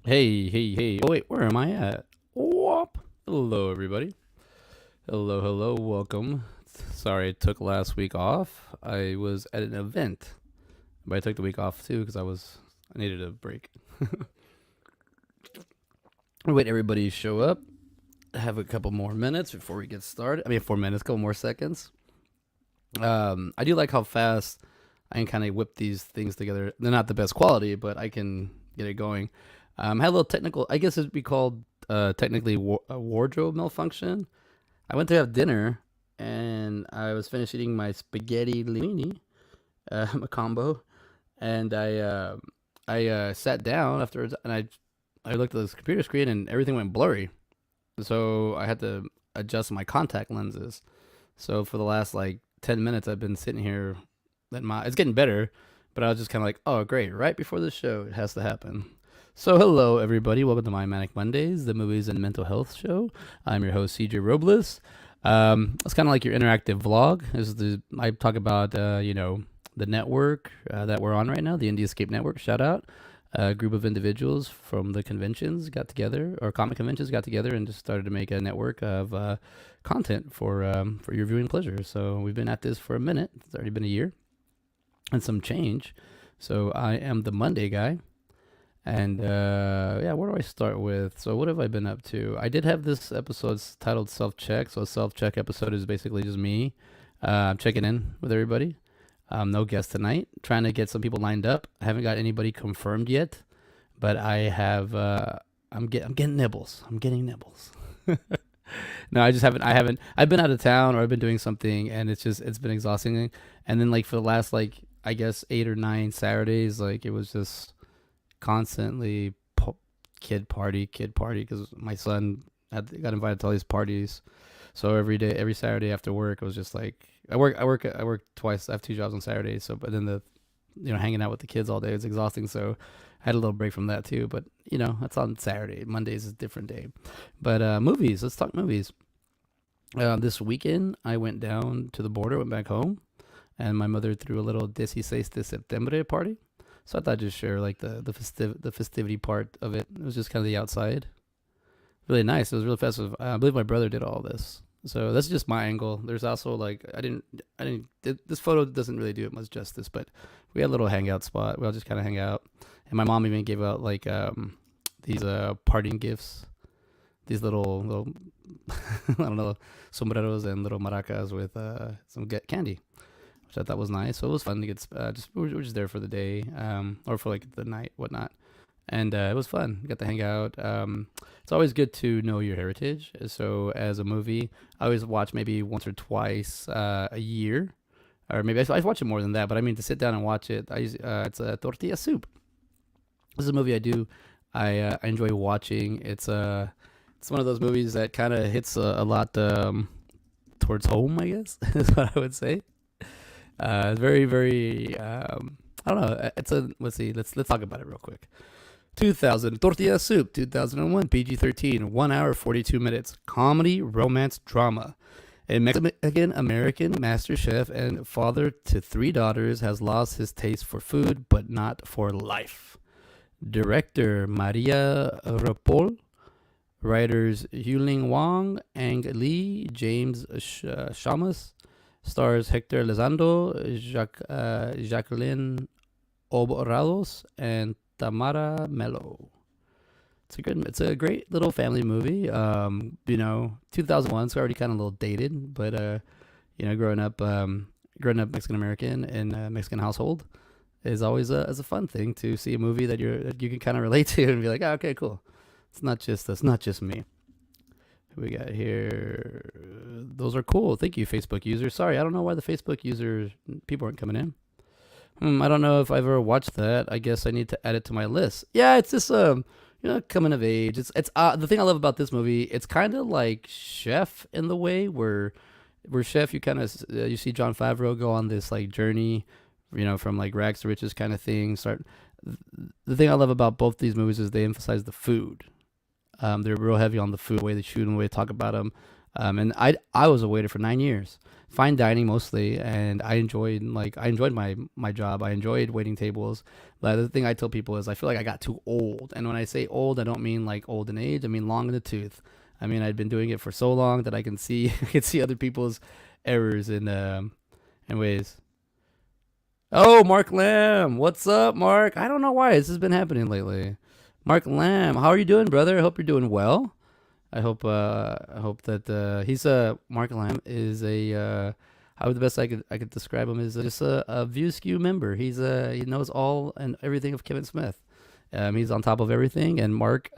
Hey, hey, hey. Oh, wait, where am I at? Whoop. Hello, everybody. Hello, hello. Welcome. Sorry I took last week off. I was at an event, but I took the week off too because I needed a break. Wait, everybody show up. Have a couple more minutes before we get started. I mean, 4 minutes, couple more seconds. I do like how fast I can kind of whip these things together. They're not the best quality, but I can get it going. Had a little technical, I guess it'd be called technically a wardrobe malfunction. I went to have dinner and I was finished eating my spaghetti linguine, a combo, and I sat down afterwards and I looked at this computer screen and everything went blurry. So I had to adjust my contact lenses. So for the last like 10 minutes, I've been sitting here. It's getting better, but I was just kind of like, oh great, right before the show, it has to happen. So hello everybody, welcome to my Manic Mondayz, the movies and mental health show. I'm your host CJ Robles. It's kind of like your interactive vlog. I talk about the network that we're on right now, the Indie Escape Network. Shout out. A group of individuals from the conventions got together, or comic conventions got together, and just started to make a network of content for your viewing pleasure. So we've been at this for a minute. It's already been a year and some change. So I am the Monday guy. And yeah, where do I start with? So what have I been up to? I did have this episode titled Self Check. So a self check episode is basically just me checking in with everybody. No guest tonight. Trying to get some people lined up. I haven't got anybody confirmed yet, but I have. I'm getting nibbles. I'm getting nibbles. No, I just haven't. I haven't. I've been out of town or I've been doing something, and it's been exhausting. And then like for the last like I guess 8 or 9 Saturdays, like it was just constantly kid party because my son got invited to all these parties. So every day, every Saturday after work, it was just like I work twice. I have two jobs on Saturdays. So, but then hanging out with the kids all day is exhausting. So I had a little break from that too. But that's on Saturday. Mondays is a different day. But movies. Let's talk movies. This weekend, I went down to the border, went back home, and my mother threw a little 16 de Septiembre party. So I thought I'd just share like the festivity part of it. It was just kind of the outside. Really nice. It was really festive. I believe my brother did all this. So that's just my angle. There's also like this photo doesn't really do it much justice, but we had a little hangout spot. We all just kind of hang out, and my mom even gave out like these parting gifts, these little I don't know, sombreros and little maracas with some get candy, which I thought was nice. So it was fun to get we were just there for the day, or for like the night, whatnot, and it was fun. Got to hang out. It's always good to know your heritage. So as a movie, I always watch maybe once or twice a year, or maybe I watch it more than that. But I mean to sit down and watch it. It's a Tortilla Soup. This is a movie I do. I enjoy watching. It's one of those movies that kind of hits a lot towards home, I guess is what I would say. It's very, very. I don't know. It's a. Let's see. Let's talk about it real quick. 2000 Tortilla Soup, 2001 PG-13, 1 hour 42 minutes, comedy, romance, drama. A Mexican American master chef and father to three daughters has lost his taste for food, but not for life. Director Maria Rapol, writers Yuling Wang, Ang Lee, James Shamus, stars Hector Lizando, Jacqueline Obrados, and Tamara Mello. It's a great little family movie. 2001, so already kind of a little dated, but growing up Mexican American in a Mexican household is always a fun thing to see a movie that you can kind of relate to and be like, oh, okay, cool. It's not just me. Who we got here? Those are cool. Thank you, Facebook users. Sorry, I don't know why the Facebook users people aren't coming in. I don't know if I've ever watched that. I guess I need to add it to my list. Yeah, it's just coming of age. It's the thing I love about this movie. It's kind of like Chef in the way where Chef you kind of you see John Favreau go on this like journey, from like rags to riches kind of thing. The thing I love about both these movies is they emphasize the food. They're real heavy on the food, the way they shoot and the way they talk about them. And I was a waiter for 9 years, fine dining mostly, and I enjoyed my job. I enjoyed waiting tables. But the thing I tell people is I feel like I got too old, and when I say old, I don't mean like old in age. I mean long in the tooth. I mean I'd been doing it for so long that I can see I can see other people's errors in ways. Oh, Mark Lamb. What's up, Mark? I don't know why this has been happening lately. Mark Lamb, how are you doing, brother? I hope you're doing well. I hope that he's Mark Lamb is a how the best I could describe him is just a View Skew member. He knows all and everything of Kevin Smith. He's on top of everything. And Mark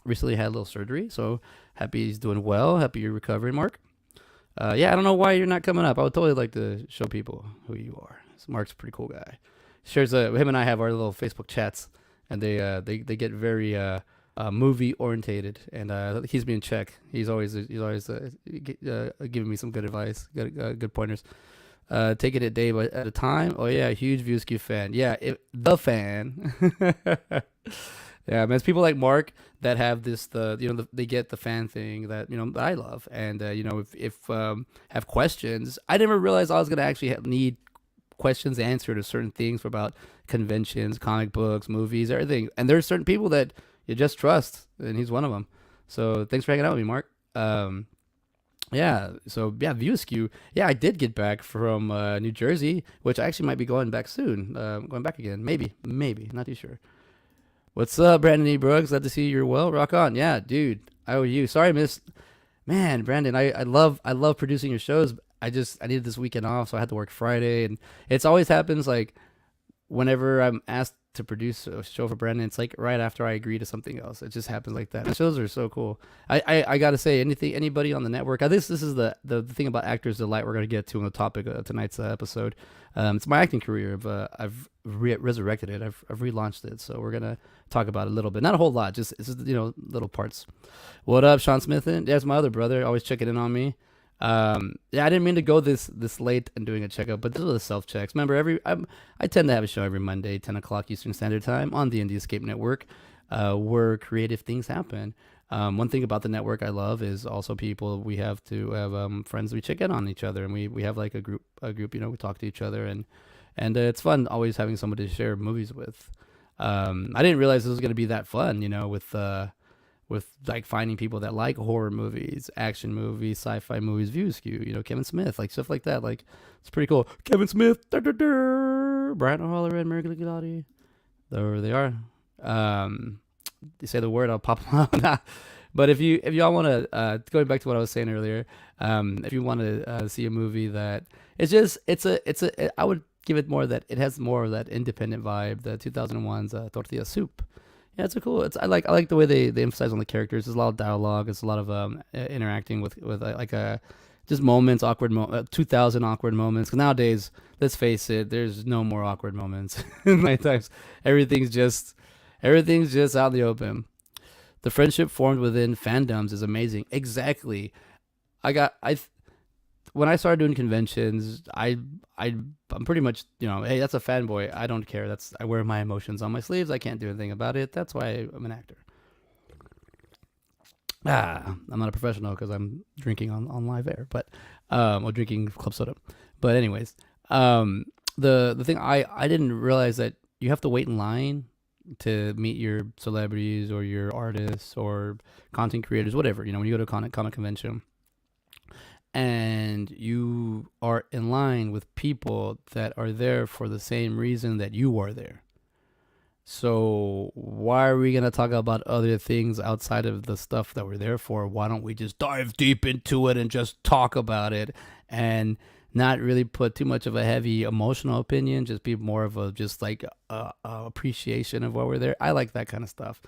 recently had a little surgery, so happy he's doing well. Happy you're recovering, Mark. Yeah, I don't know why you're not coming up. I would totally like to show people who you are. So Mark's a pretty cool guy. Shares him and I have our little Facebook chats, and they get very movie orientated, and he's me in check. He's always giving me some good advice, good pointers. Taking it day at a time. Oh yeah, huge View Skew fan. Yeah, the fan. Yeah, man, it's people like Mark that have they get the fan thing that that I love, and if have questions. I never realized I was gonna actually need questions answered to certain things for about conventions, comic books, movies, everything. And there's certain people that you just trust, and he's one of them. So thanks for hanging out with me, Mark. Yeah. So yeah, View Askew. Yeah, I did get back from New Jersey, which I actually might be going back soon. Going back again, maybe, not too sure. What's up, Brandon E. Brooks? Glad to see you're well. Rock on. Yeah, dude. I owe you. Sorry, I missed. Man, Brandon, I love producing your shows. I needed this weekend off, so I had to work Friday, and it's always happens like whenever I'm asked to produce a show for Brandon, it's like right after I agree to something else. It just happens like that. The shows are so cool. I gotta say, anybody on the network. I think this is the thing about Actors Delight we're gonna get to on the topic of tonight's episode. It's my acting career. I've resurrected it. I've relaunched it. So we're gonna talk about it a little bit, not a whole lot. Just it's just little parts. What up, Sean Smithson? There's my other brother, always checking in on me. Yeah, I didn't mean to go this late and doing a checkup, but this was the self checks. Remember, I tend to have a show every Monday, 10 o'clock Eastern Standard Time on the Indie Escape Network, where creative things happen. One thing about the network I love is also people we have to have friends we check in on each other, and we have like a group we talk to each other, and it's fun always having somebody to share movies with. I didn't realize this was gonna be that fun, with like finding people that like horror movies, action movies, sci-fi movies, View Askew, Kevin Smith, like stuff like that. Like it's pretty cool. Kevin Smith, Brian O'Halloran, Mary Gotti. There they are. They say the word, I'll pop them out. But if y'all want to, going back to what I was saying earlier, if you want to see a movie that I would give it more that it has more of that independent vibe, the 2001's Tortilla Soup. Yeah, it's a cool. I like the way they emphasize on the characters. There's a lot of dialogue. There's a lot of interacting with just moments, 2000 awkward moments. 'Cause nowadays, let's face it, there's no more awkward moments in my times. Everything's just out in the open. The friendship formed within fandoms is amazing. Exactly. I when I started doing conventions, I'm pretty much hey, that's a fanboy. I don't care. I wear my emotions on my sleeves. I can't do anything about it. That's why I'm an actor. I'm not a professional because I'm drinking on live air, but or drinking club soda. But anyways, the thing I didn't realize that you have to wait in line to meet your celebrities or your artists or content creators, whatever. When you go to a comic convention. And you are in line with people that are there for the same reason that you are there. So why are we going to talk about other things outside of the stuff that we're there for? Why don't we just dive deep into it and just talk about it and not really put too much of a heavy emotional opinion, just be more of a appreciation of why we're there. I like that kind of stuff.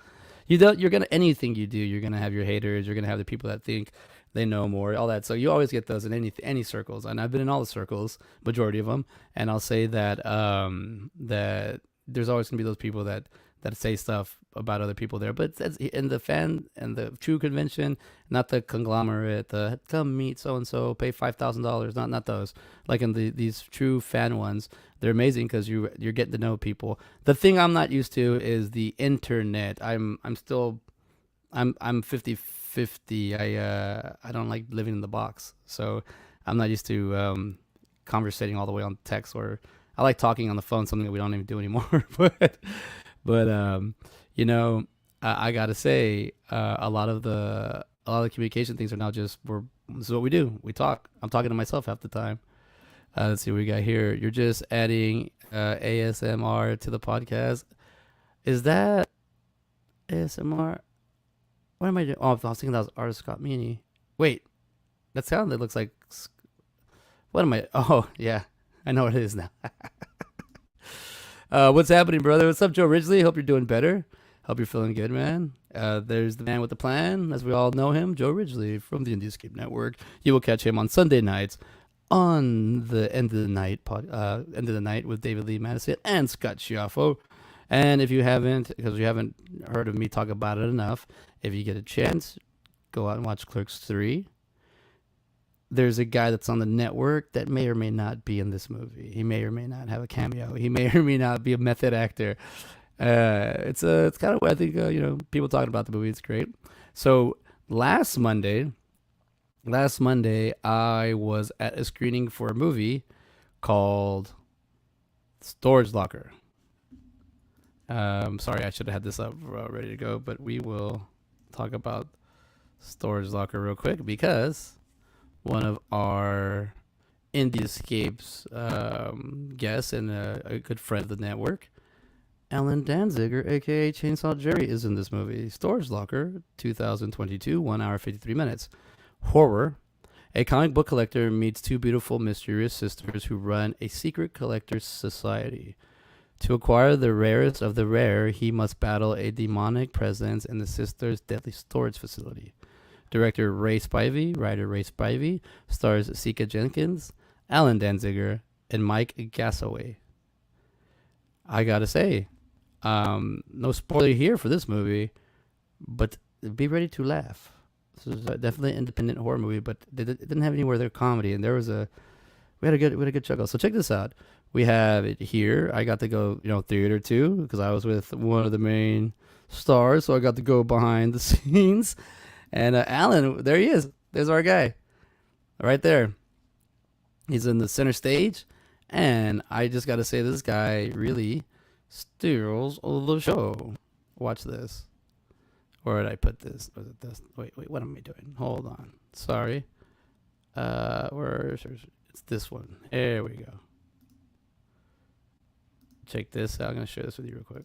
Anything you do, you're going to have your haters. You're going to have the people that think they know more, all that. So you always get those in any circles, and I've been in all the circles, majority of them. And I'll say that that there's always gonna be those people that say stuff about other people there. But that's in the fan and the true convention, not the conglomerate. The come meet so and so, pay $5,000. Not those. Like in these true fan ones, they're amazing because you're getting to know people. The thing I'm not used to is the internet. I'm 50 50. I don't like living in the box, so I'm not used to conversating all the way on text, or I like talking on the phone, something that we don't even do anymore. But you know, I gotta say, a lot of the communication things are now just this is what we do. We talk. I'm talking to myself half the time. Let's see what we got here. You're just adding ASMR to the podcast. Is that ASMR? What am I doing? Oh, I was thinking that was artist Scott Meany. Wait, that sound that looks like. What am I? Oh, yeah. I know what it is now. What's happening, brother? What's up, Joe Ridgely? Hope you're doing better. Hope you're feeling good, man. There's the man with the plan, as we all know him, Joe Ridgely from the Indiescape Network. You will catch him on Sunday nights on the End of the Night with David Lee Madison and Scott Schiaffo. And if you haven't, because you haven't heard of me talk about it enough, if you get a chance, go out and watch Clerks 3. There's a guy that's on the network that may or may not be in this movie. He may or may not have a cameo. He may or may not be a method actor. It's kind of what I think, people talking about the movie. It's great. So last Monday, I was at a screening for a movie called Storage Locker. Sorry, I should have had this up ready to go, but we will talk about Storage Locker real quick because one of our Indiescapes guests and a good friend of the network, Alan Danziger, aka Chainsaw Jerry, is in this movie. Storage Locker, 2022, 1 hour 53 minutes. Horror. A comic book collector meets two beautiful, mysterious sisters who run a secret collector's society. To acquire the rarest of the rare, he must battle a demonic presence in the sisters' deadly storage facility. Director Ray Spivey, writer Ray Spivey, stars Sika Jenkins, Alan Danziger, and Mike Gassaway. I gotta say, no spoiler here for this movie, but be ready to laugh. This is definitely an independent horror movie, but it didn't have anywhere their comedy, and we had a good chuckle. So check this out. We have it here. I got to go, theater too, because I was with one of the main stars, so I got to go behind the scenes. And Alan, there he is. There's our guy, right there. He's in the center stage, and I just got to say, this guy really steals the show. Watch this. Where did I put this? Was it this? Wait, what am I doing? Hold on. Sorry. It's this one. There we go. Check this out. I'm going to share this with you real quick.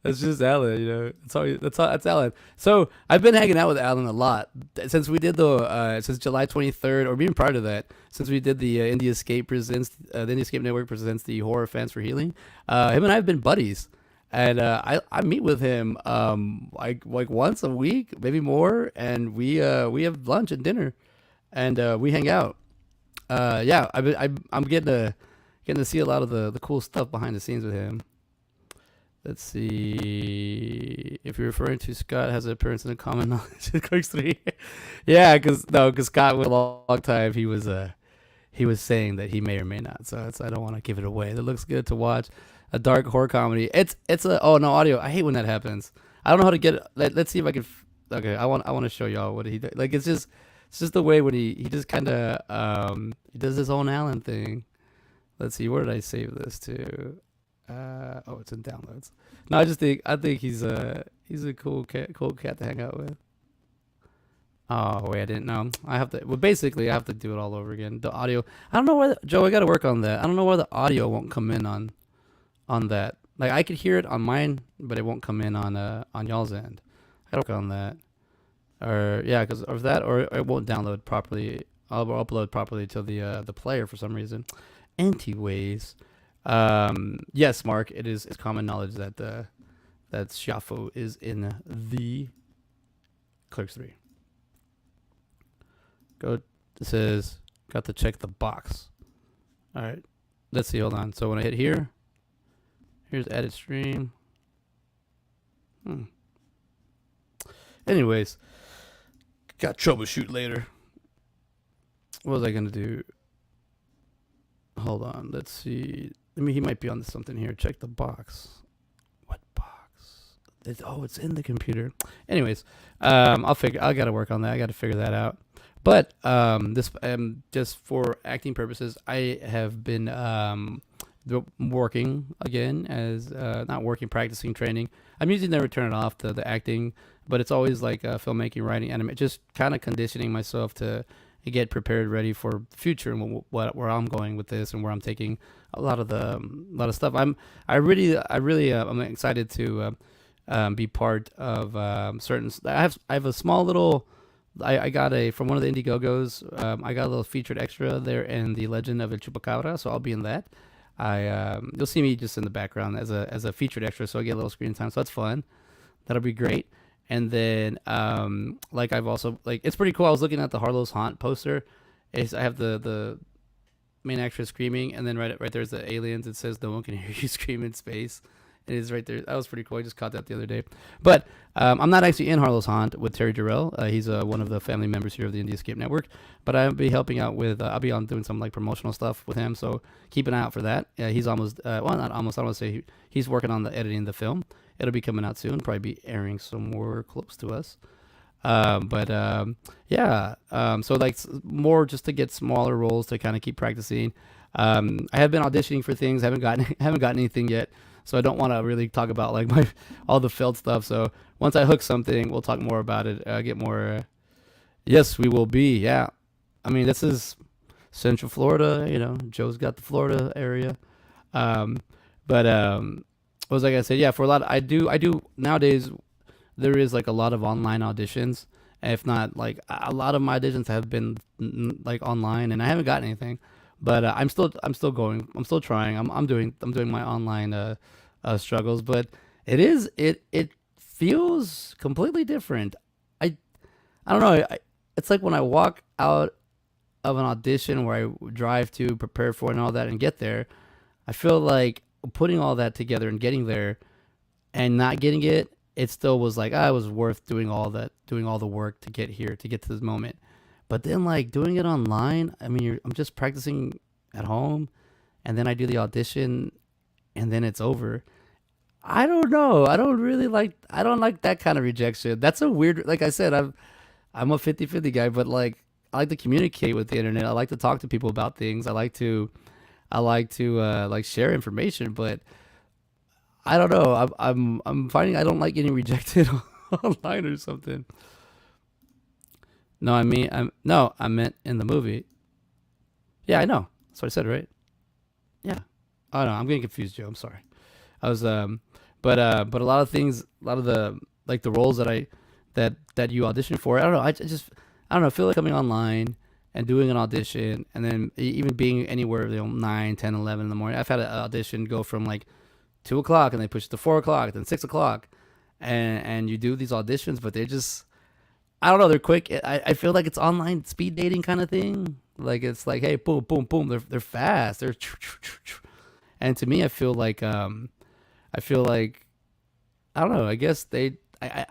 That's just Alan, That's Alan. So I've been hanging out with Alan a lot since we did since July 23rd, or even prior to that, since we did the the Indiescape Network presents the Horror Fans for Healing. Him and I have been buddies, and I meet with him like once a week, maybe more, and we have lunch and dinner, and we hang out. I'm getting to see a lot of the cool stuff behind the scenes with him. Let's see. If you're referring to Scott has an appearance in a common knowledge of Clerks 3. Yeah, because Scott, with a long time, he was saying that he may or may not. So I don't want to give it away. It looks good to watch. A dark horror comedy. It's no audio. I hate when that happens. I don't know how to get it. Let's see if I can. Okay, I want to show y'all what he did. Like, it's just the way when he just kind of he does his own Alan thing. Let's see, where did I save this to? It's in downloads. No, I think he's a cool cat to hang out with. Oh wait, I didn't know. I have to do it all over again. The audio. I don't know why Joe. I got to work on that. I don't know why the audio won't come in on that. Like, I could hear it on mine, but it won't come in on y'all's end. I gotta work on that. Or yeah, because of that, or it won't download properly. I'll upload properly to the player for some reason. Anyways. Yes, Mark, it's common knowledge that Schiaffo is in the Clerks 3. It says Got to check the box. All right. Let's see. Hold on. So when I hit here, here's edit stream. Anyways, got troubleshoot later. What was I gonna do? Hold on. Let's see. He might be on something here. Check the box. What box? It's in the computer. Anyways, I gotta work on that. I gotta figure that out. But this just for acting purposes, I have been working again as not working, practicing, training. I'm usually never turn it off the acting, but it's always like filmmaking, writing, anime, just kind of conditioning myself to get prepared, ready for the future and where I'm going with this and where I'm taking a lot of stuff. I'm excited to be part of certain. I have a small little. I got from one of the Indiegogos. I got a little featured extra there in The Legend of El Chupacabra, so I'll be in that. You'll see me just in the background as a featured extra, so I get a little screen time. So that's fun. That'll be great. And then I've also it's pretty cool. I was looking at the Harlow's Haunt poster. I have the main actress screaming, and then right there's the aliens. It says no one can hear you scream in space. It is right there. That was pretty cool. I just caught that the other day. But I'm not actually in Harlow's Haunt with Terry Jarrell. He's one of the family members here of the Indie Escape Network. But I'll be helping out with. I'll be on doing some promotional stuff with him. So keep an eye out for that. He's almost. Not almost. I don't want to say he's working on the editing of the film. It'll be coming out soon. Probably be airing somewhere close to us. Yeah. So more just to get smaller roles to kind of keep practicing. I have been auditioning for things. Haven't gotten anything yet. So I don't want to really talk about all the failed stuff. So once I hook something, we'll talk more about it. Get more. Yes, we will be. Yeah. I mean, this is Central Florida. Joe's got the Florida area. What was I gonna say? Yeah, for a lot. I do nowadays. There is a lot of online auditions. If not, a lot of my auditions have been online, and I haven't got anything. But I'm still going. I'm still trying. I'm doing my online struggles. But it feels completely different. I don't know. It's like when I walk out of an audition where I drive to prepare for it and all that and get there, I feel like putting all that together and getting there and not getting it. It still was it was worth doing all the work to get here, to get to this moment. But then doing it online, I mean, I'm just practicing at home, and then I do the audition, and then it's over. I don't know. I don't like that kind of rejection. That's a weird, like I said, I'm a 50-50 guy, but I like to communicate with the internet. I like to talk to people about things. I like to share information, but I don't know. I'm finding I don't like getting rejected online or something. No, I meant in the movie. Yeah, I know. That's what I said, right? Yeah. Oh no, I'm getting confused, Joe. I'm sorry. I was but a lot of things, a lot of the the roles that you audition for. I don't know. I don't know. I feel like coming online and doing an audition, and then even being anywhere 9, 10, 11 in the morning. I've had an audition go from 2 o'clock, and they push it to 4 o'clock, then 6 o'clock, and you do these auditions, but they're just. I don't know. They're quick. I feel like it's online speed dating kind of thing. It's hey, boom, boom, boom. They're fast. They're, and to me, I feel like I don't know. I guess I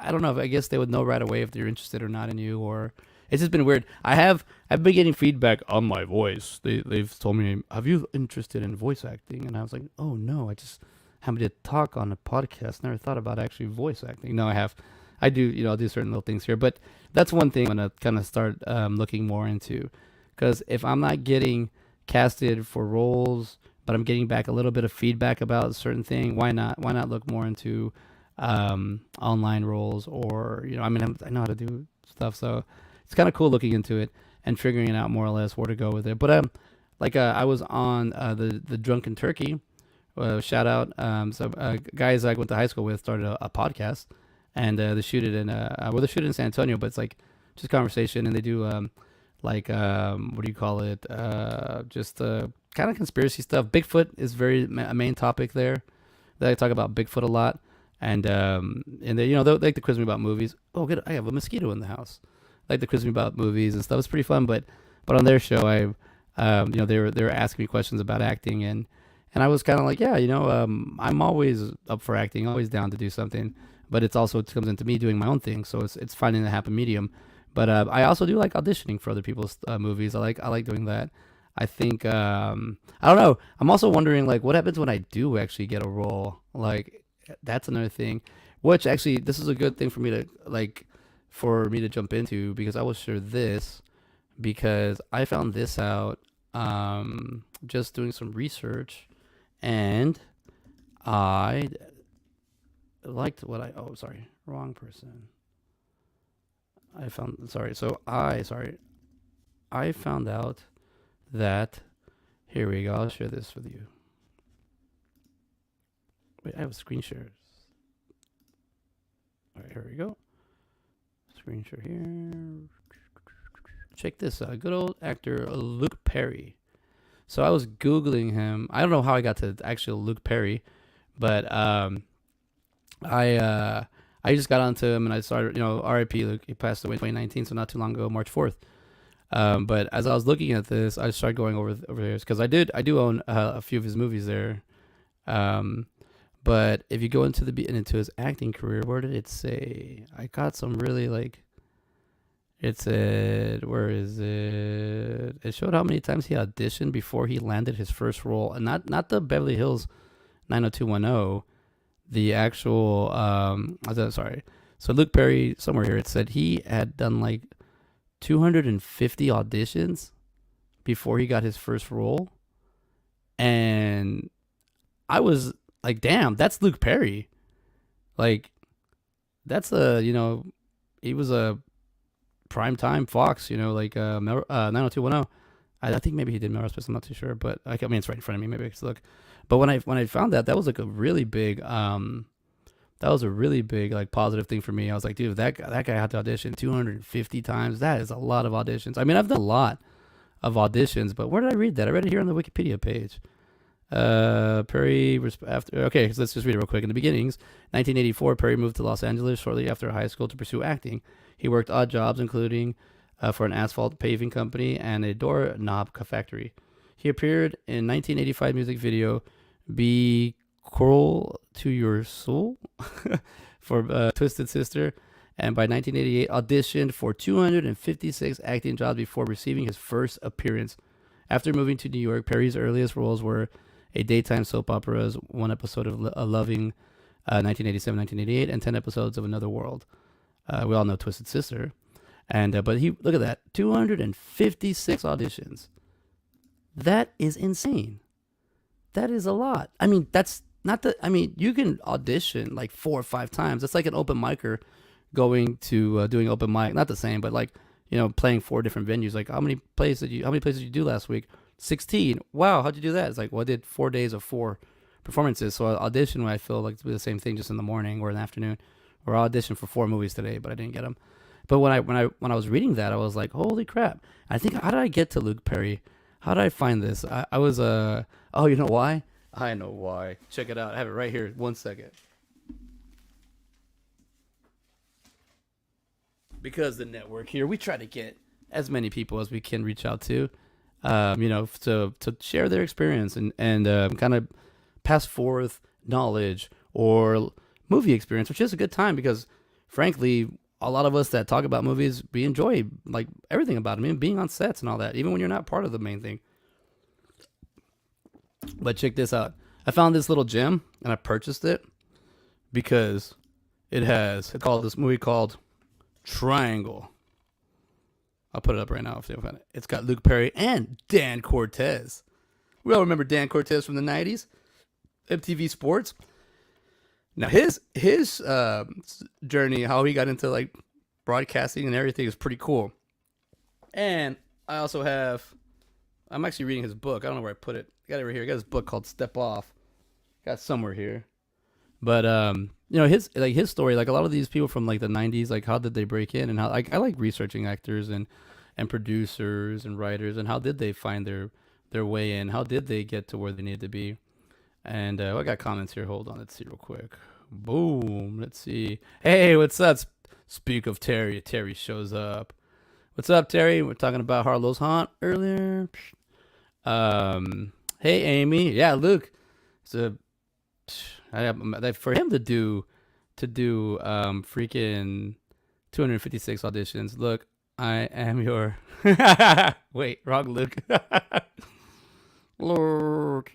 don't know. I guess they would know right away if they're interested or not in you, or it's just been weird. I've been getting feedback on my voice. They've told me, "Have you interested in voice acting?" And I was like, "Oh no, I just happened to talk on a podcast. Never thought about actually voice acting." No, I have. I do, I'll do certain little things here, but that's one thing I'm gonna kind of start looking more into, because if I'm not getting casted for roles, but I'm getting back a little bit of feedback about a certain thing, why not look more into online roles, or I mean, I know how to do stuff, so it's kind of cool looking into it and figuring out more or less where to go with it. But I was on the Drunken Turkey, shout out. Guys I went to high school with started a podcast. And they shoot it in they shoot it in San Antonio, but it's just conversation, and they do what do you call it, just kind of conspiracy stuff. Bigfoot is a main topic there. They talk about Bigfoot a lot, and they they like to quiz me about movies. Oh good, I have a mosquito in the house. They like to quiz me about movies and stuff. It's pretty fun, but on their show they were asking me questions about acting, and I was kind of like, yeah, I'm always up for acting, always down to do something, but it comes into me doing my own thing, so it's finding the happy medium. But I also do like auditioning for other people's movies. I like doing that. I think I don't know. I'm also wondering like what happens when I do actually get a role. Like that's another thing. Which actually this is a good thing for me to jump into because I will share this because I found this out just doing some research and I liked what I oh sorry, wrong person. I found sorry. So I found out that here we go. I'll share this with you. Wait, I have a screen share. All right, here we go. Screen share here. Check this out. Good old actor Luke Perry. So I was Googling him. I don't know how I got to actual Luke Perry, but I just got onto him and I started, R.I.P. Luke. He passed away in 2019, so not too long ago, March 4th. But as I was looking at this, I started going over here because I do own a few of his movies there. But if you go into his acting career, where did it say? I got some really like. It said, where is it? It showed how many times he auditioned before he landed his first role, and not the Beverly Hills 90210, the actual. Sorry. So Luke Perry, somewhere here, it said he had done like 250 auditions before he got his first role, and I was like, damn, that's Luke Perry. Like, that's he was a primetime Fox, like 90210. I think maybe he did Melrose Place. I'm not too sure, but I mean it's right in front of me. Maybe I can look. But when I found that was like a really big like positive thing for me. I was like, dude, that guy had to audition 250 times. That is a lot of auditions. I mean, I've done a lot of auditions, but where did I read that? I read it here on the Wikipedia page. Perry after okay, so let's just read it real quick. In the beginnings, 1984, Perry moved to Los Angeles shortly after high school to pursue acting. He worked odd jobs, including for an asphalt paving company and a doorknob factory. He appeared in 1985 music video "Be Cruel to Your Soul" for Twisted Sister, and by 1988 auditioned for 256 acting jobs before receiving his first appearance. After moving to New York, Perry's earliest roles were a daytime soap operas, one episode of Loving, 1987-1988, and 10 episodes of Another World. We all know Twisted Sister. And but he look at that, 256 auditions. That is insane. That is a lot. I mean, that's not the. I mean, you can audition like 4 or 5 times. It's like an open micer going to doing open mic. Not the same, but like playing 4 different venues. Like how many plays did you do last week? 16. Wow, how'd you do that? It's like, well, I did 4 days of 4 performances. So I audition when I feel like to do the same thing just in the morning or in the afternoon. Or I auditioned for 4 movies today, but I didn't get them. But when I was reading that, I was like, holy crap! I think, how did I get to Luke Perry? How did I find this? I was oh, you know why? I know why. Check it out. I have it right here. 1 second. Because the network here, we try to get as many people as we can reach out to, to share their experience and kind of pass forth knowledge or movie experience, which is a good time because, frankly, a lot of us that talk about movies, we enjoy like everything about them, I mean, being on sets and all that, even when you're not part of the main thing. But check this out. I found this little gem and I purchased it because it's called this movie called Triangle. I'll put it up right now if you find it. It's got Luke Perry and Dan Cortez. We all remember Dan Cortez from the 90s, MTV Sports. Now his journey, how he got into like broadcasting and everything, is pretty cool. And I also I'm actually reading his book. I don't know where I put it. I got it right here. I got his book called Step Off. Got it somewhere here. But his story, like a lot of these people from like the 90s, like how did they break in, and how I like researching actors and producers and writers, and how did they find their way in? How did they get to where they needed to be? And I got comments here. Hold on, let's see real quick. Boom. Let's see. Hey, what's up? Speak of Terry. Terry shows up. What's up, Terry? We're talking about Harlow's Haunt earlier. Hey Amy, yeah, Luke. So for him to do freaking 256 auditions. Look, I am your wait, wrong Luke. Lord.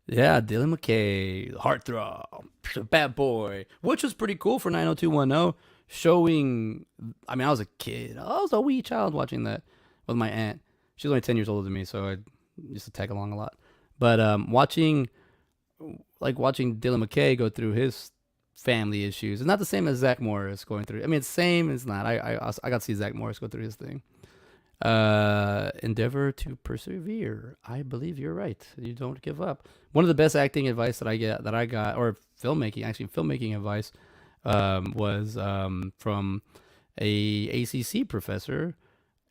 Yeah, Dylan McKay, heartthrob, bad boy, which was pretty cool for 90210. Showing, I mean, I was a kid. I was a wee child watching that with my aunt. She's only 10 years older than me, so I used to tag along a lot. But watching Dylan McKay go through his family issues. It's not the same as Zach Morris going through. I mean, it's same. It's not. I got to see Zach Morris go through his thing. Endeavor to persevere. I believe you're right. You don't give up. One of the best acting advice that I got, or filmmaking advice, was from a ACC professor,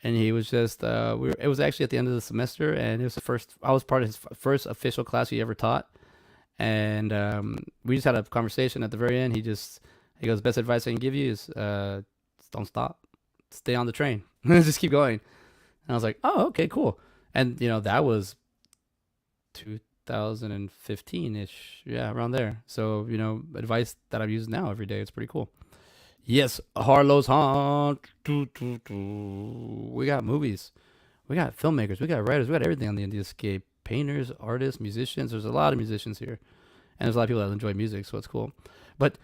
and he was just it was actually at the end of the semester, and it was the first. I was part of his first official class he ever taught, and we just had a conversation at the very end. He goes, best advice I can give you is don't stop, stay on the train, just keep going. And I was like, oh, okay, cool. And that was 2015 ish, yeah, around there. So advice that I've used now every day. It's pretty cool. Yes, Harlow's Haunt. We got movies, we got filmmakers, we got writers, we got everything on the Indie Escape. Painters, artists, musicians. There's a lot of musicians here, and there's a lot of people that enjoy music, so it's cool. But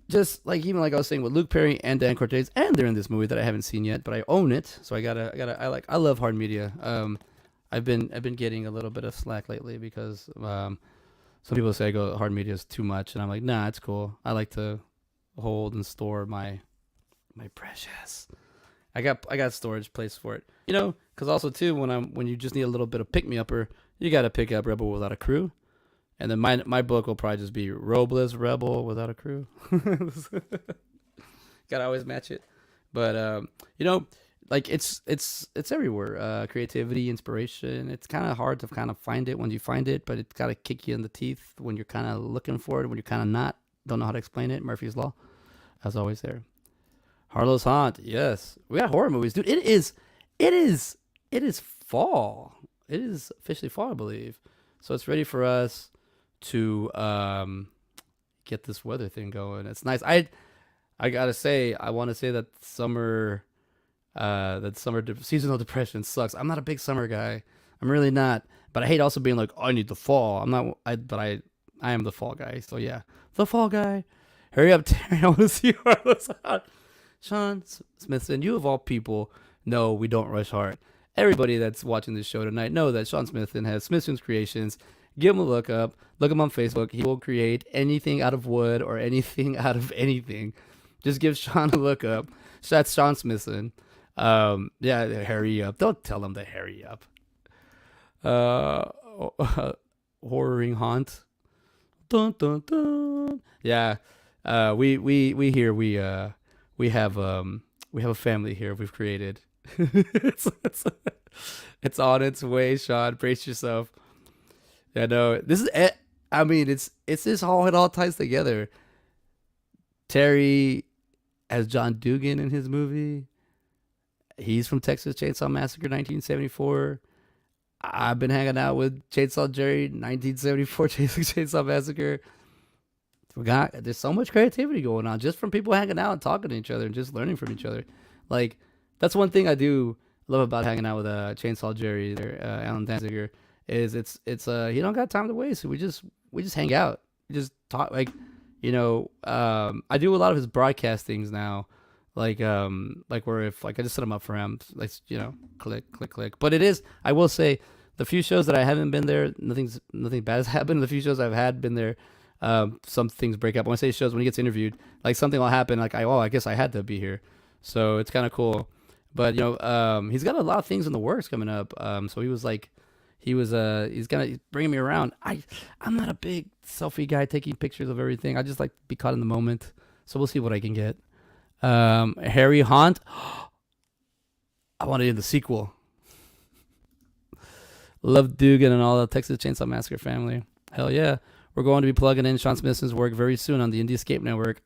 just like even like I was saying with Luke Perry and Dan Cortez, and they're in this movie that I haven't seen yet, but I own it, so I love hard media. I've been getting a little bit of slack lately because some people say I go hard media is too much, and I'm like, nah, it's cool. I like to hold and store my precious. I got storage place for it, because also too when you just need a little bit of pick me upper, you got to pick up Rebel Without a Crew. And then my book will probably just be Robles Rebel Without a Crew. Gotta always match it. But like it's everywhere. Creativity, inspiration. It's kind of hard to kind of find it when you find it, but it's gotta kick you in the teeth when you're kind of looking for it. When you're kind of not, don't know how to explain it. Murphy's Law, as always there. Harlow's Haunt. Yes, we got horror movies, dude. It is fall. It is officially fall, I believe. So it's ready for us to get this weather thing going. It's nice. I gotta say, I want to say that seasonal depression sucks. I'm not a big summer guy. I'm really not. But I hate also being like, I need the fall. I'm not. I am the fall guy. So yeah, the fall guy. Hurry up, Terry. I want to see Harlow's Haunt. Sean Smithson, you of all people know we don't rush hard. Everybody that's watching this show tonight know that Sean Smithson has Smithson's Creations. Give him a look up. Look him on Facebook. He will create anything out of wood or anything out of anything. Just give Sean a look up. That's Sean Smithson. Yeah, hurry up. Don't tell him to hurry up. Horroring Haunt. Dun dun dun. Yeah. We have a family here we've created. it's on its way, Sean. Brace yourself. Yeah, no, this is it. I mean, it's this all, it all ties together. Terry as John Dugan in his movie. He's from Texas Chainsaw Massacre 1974. I've been hanging out with Chainsaw Jerry 1974 Chainsaw Massacre. There's so much creativity going on just from people hanging out and talking to each other and just learning from each other. Like, that's one thing I do love about hanging out with Chainsaw Jerry or Alan Danziger is it's he don't got time to waste. We just hang out, we just talk. Like, I do a lot of his broadcast things now, like where if like I just set him up for him, like click. But it is, I will say, the few shows that I haven't been there, nothing bad has happened. The few shows I've had been there, some things break up. When I say shows, when he gets interviewed, like something will happen, like I guess I had to be here, so it's kind of cool. But he's got a lot of things in the works coming up. So he's gonna bring me around. I'm not a big selfie guy taking pictures of everything. I just like to be caught in the moment. So we'll see what I can get. Harry Haunt. I want it in the sequel. Love Dugan and all the Texas Chainsaw Massacre family. Hell yeah. We're going to be plugging in Sean Smithson's work very soon on the Indie Escape Network.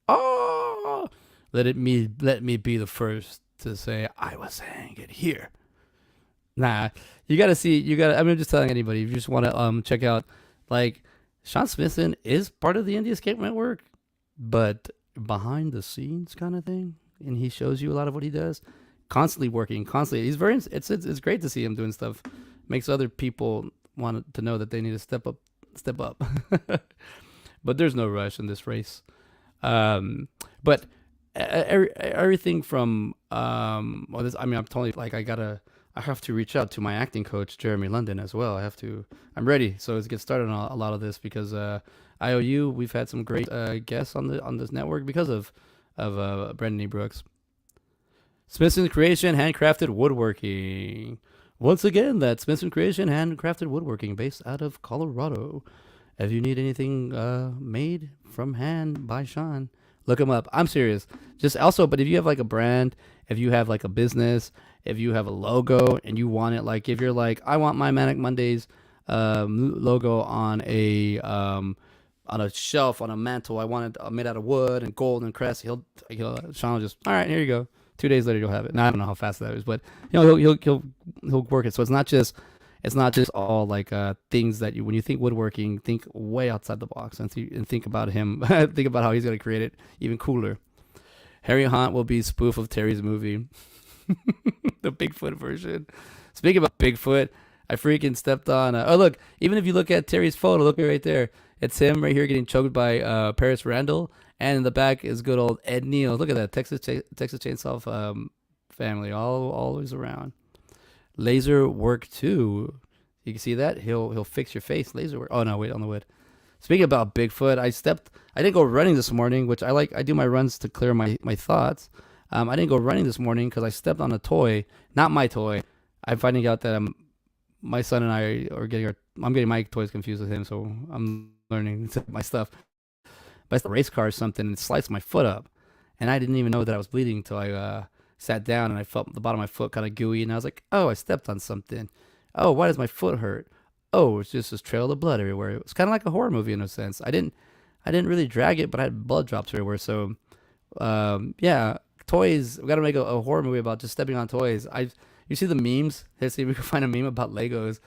Oh, let me be the first to say I was saying it here. Nah, you gotta see. You gotta. I'm just telling anybody. If you just want to check out, like, Sean Smithson is part of the Indie Escape Network, but behind the scenes kind of thing, and he shows you a lot of what he does. Constantly working, constantly. He's very. It's great to see him doing stuff. Makes other people want to know that they need to step up. Step up. But there's no rush in this race. But everything from well, this, I mean, I'm totally like I have to reach out to my acting coach Jeremy London as well. I'm ready. So let's get started on a lot of this because IOU, we've had some great guests on this network because of Brendan E. Brooks. Smithson Creation Handcrafted Woodworking. Once again, that's Smithson Creation Handcrafted Woodworking based out of Colorado. If you need anything made from hand by Sean, look him up. I'm serious. Just also, but if you have like a brand, if you have like a business, if you have a logo and you want it, like if you're like, I want my Manic Mondayz logo on a shelf on a mantle. I want it made out of wood and gold and crest. Sean will just, all right, here you go. 2 days later, you'll have it. Now I don't know how fast that is, but he'll work it. So it's not just all like things that you, when you think woodworking, think way outside the box and think about him. Think about how he's gonna create it even cooler. Harry Hunt will be a spoof of Terry's movie, the Bigfoot version. Speaking about Bigfoot, I freaking stepped on. Oh look, even if you look at Terry's photo, look right there. It's him right here getting choked by Paris Randall, and in the back is good old Ed Neal. Look at that Texas Chainsaw family always around. Laser work too. You can see that he'll fix your face. Laser work. Oh no, wait on the wood. Speaking about Bigfoot, I didn't go running this morning, which I like. I do my runs to clear my thoughts. I didn't go running this morning because I stepped on a toy, not my toy. I'm finding out that my son and I are getting I'm getting my toys confused with him, so I'm learning my stuff. But it's a race car or something, and it sliced my foot up, and I didn't even know that I was bleeding until I sat down and I felt the bottom of my foot kind of gooey, and I was like, oh, I stepped on something. Oh, why does my foot hurt? Oh, it's just this trail of blood everywhere. It was kind of like a horror movie in a sense. I didn't really drag it, but I had blood drops everywhere. So, yeah, toys. We got to make a horror movie about just stepping on toys. You see the memes? Let's see if we can find a meme about Legos.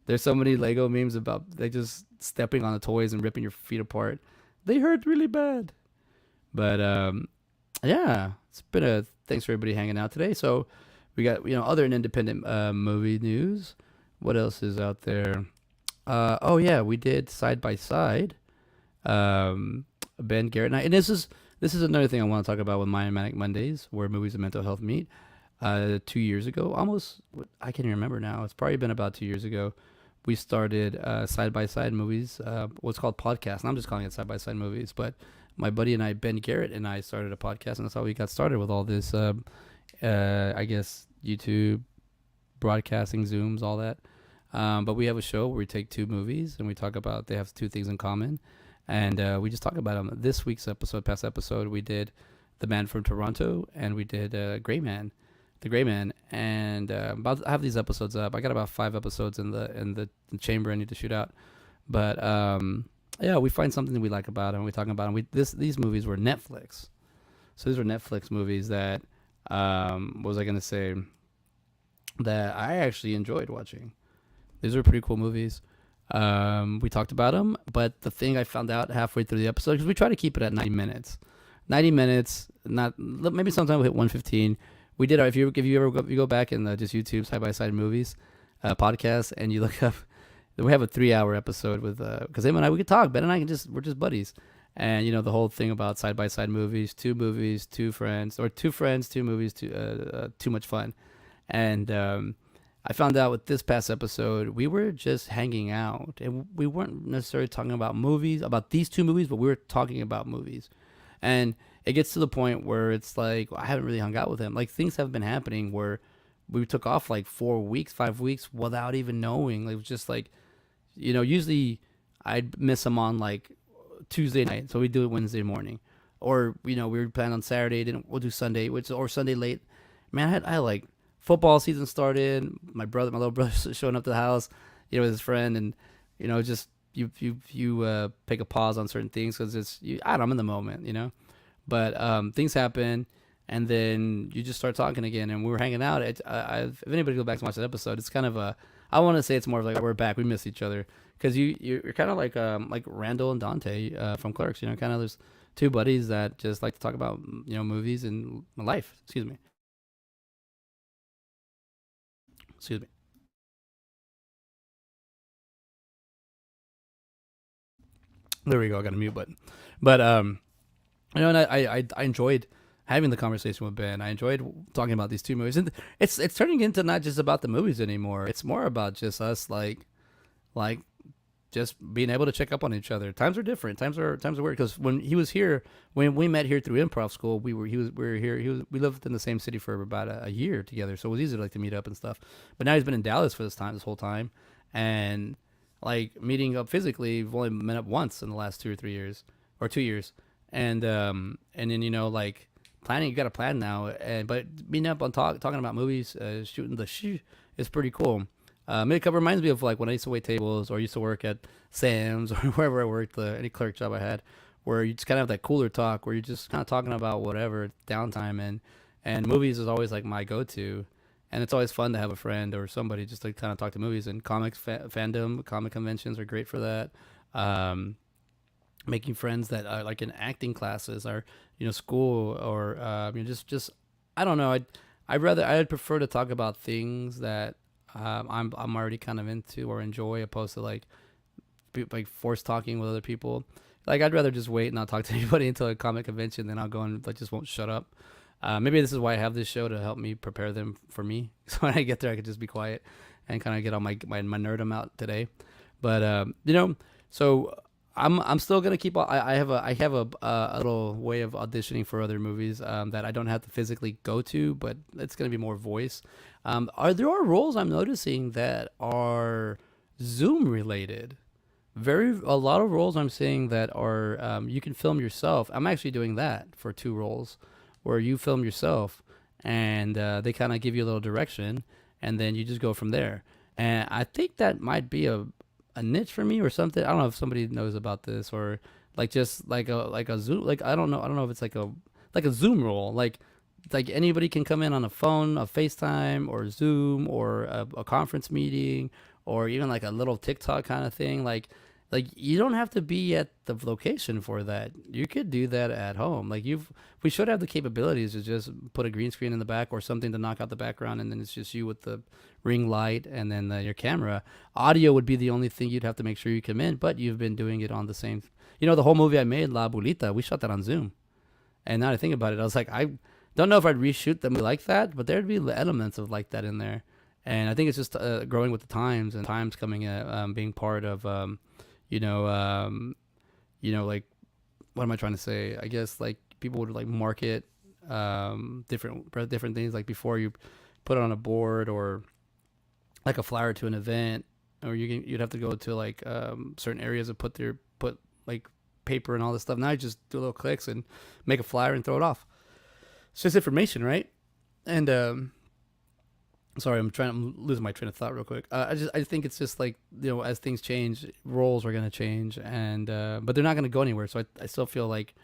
There's so many Lego memes about they just stepping on the toys and ripping your feet apart. They hurt really bad. But yeah, it's been a thanks for everybody hanging out today. So we got other independent movie news. What else is out there? Oh yeah, we did Side by Side. Ben Garrett and I, and this is another thing I want to talk about with my Manic Mondayz, where movies and mental health meet. 2 years ago, almost, I can't even remember now. It's probably been about 2 years ago. We started Side by Side movies. What's called podcast. And I'm just calling it Side by Side movies. But my buddy and I, Ben Garrett and I, started a podcast, and that's how we got started with all this. I guess YouTube, broadcasting, Zooms, all that. But we have a show where we take two movies and we talk about they have two things in common, and we just talk about them. This week's past episode, we did The Man from Toronto, and we did The Gray Man, and about to have these episodes up. I got about 5 episodes in the chamber I need to shoot out, but yeah, we find something that we like about them. We talk about them. These movies were Netflix, so these were Netflix movies that what was I gonna say? That I actually enjoyed watching. These are pretty cool movies. We talked about them, but the thing I found out halfway through the episode, because we try to keep it at 90 minutes. 90 minutes, not maybe sometimes we'll hit 115. We did. If you go back and just YouTube Side by Side movies podcast, and you look up, we have a 3-hour episode with because him and I, we could talk. Ben and I we're just buddies, and the whole thing about Side by Side movies, two friends, or two friends, two movies, too much fun, and I found out with this past episode, we were just hanging out, and we weren't necessarily talking about movies, about these two movies, but we were talking about movies. And it gets to the point where it's like, I haven't really hung out with him. Like, things have been happening where we took off like 4 weeks, 5 weeks without even knowing. Like, it was just like, usually I'd miss him on like Tuesday night, so we do it Wednesday morning. Or, we were planning on Saturday, we'll do Sunday, or Sunday late. Man, I had like football season started. My little brother showing up to the house, with his friend, and just you pick a pause on certain things because I'm in the moment, But things happen, and then you just start talking again, and we were hanging out. If anybody go back and watch that episode, it's kind of a, I want to say it's more of like we're back, we miss each other, because you're kind of like Randall and Dante from Clerks, kind of there's two buddies that just like to talk about movies and life. Excuse me. There we go. I got a mute button, but and I enjoyed having the conversation with Ben. I enjoyed talking about these two movies, and it's turning into not just about the movies anymore. It's more about just us like just being able to check up on each other. Times are different. Times are weird, because when he was here, when we met here through improv school, we were here. We lived in the same city for about a year together, so it was easy to meet up and stuff. But now he's been in Dallas for this whole time, and like meeting up physically, we've only met up once in the last 2 or 3 years, or 2 years, and then planning. You got a plan now, and but meeting up on talking about movies, shooting the is pretty cool. It reminds me of like when I used to wait tables, or used to work at Sam's, or wherever I worked, any clerk job I had, where you just kind of have that cooler talk, where you're just kind of talking about whatever downtime, and movies is always like my go-to, and it's always fun to have a friend or somebody just to kind of talk to movies. And comics fandom, comic conventions are great for that. Um, Making friends that are like in acting classes, or school, or just I don't know. I'd prefer to talk about things that I'm already kind of into or enjoy, opposed to like force talking with other people. Like I'd rather just wait and not talk to anybody until a comic convention, then I'll go and like just won't shut up. Maybe this is why I have this show, to help me prepare them for me. So when I get there, I could just be quiet and kind of get all my nerdum out today. But so I'm still gonna keep. I have a little way of auditioning for other movies that I don't have to physically go to, but it's gonna be more voice. There are roles I'm noticing that are Zoom related. A lot of roles I'm seeing that are you can film yourself. I'm actually doing that for 2 roles, where you film yourself, and they kind of give you a little direction, and then you just go from there. And I think that might be a niche for me or something. I don't know if somebody knows about this, or just like a Zoom, I don't know if it's like a Zoom role, like anybody can come in on a phone, a FaceTime, or Zoom, or a conference meeting, or even like a little TikTok kind of thing. Like you don't have to be at the location for that. You could do that at home. We should have the capabilities to just put a green screen in the back, or something to knock out the background, and then it's just you with the ring light, and then your camera. Audio would be the only thing you'd have to make sure you come in, but you've been doing it on the same. The whole movie I made, La Bulita, we shot that on Zoom. And now that I think about it, I was like, I don't know if I'd reshoot them like that, but there'd be elements of like that in there. And I think it's just growing with the times, and times coming being part of you know, like, what am I trying to say? I guess like people would like market different things, like before you put it on a board, or like a flyer to an event, or you'd have to go to like certain areas and put like paper and all this stuff. Now you just do little clicks and make a flyer and throw it off. It's just information, right? And sorry, I'm losing my train of thought real quick. I think it's just like, as things change, roles are gonna change, and but they're not gonna go anywhere. So I still feel like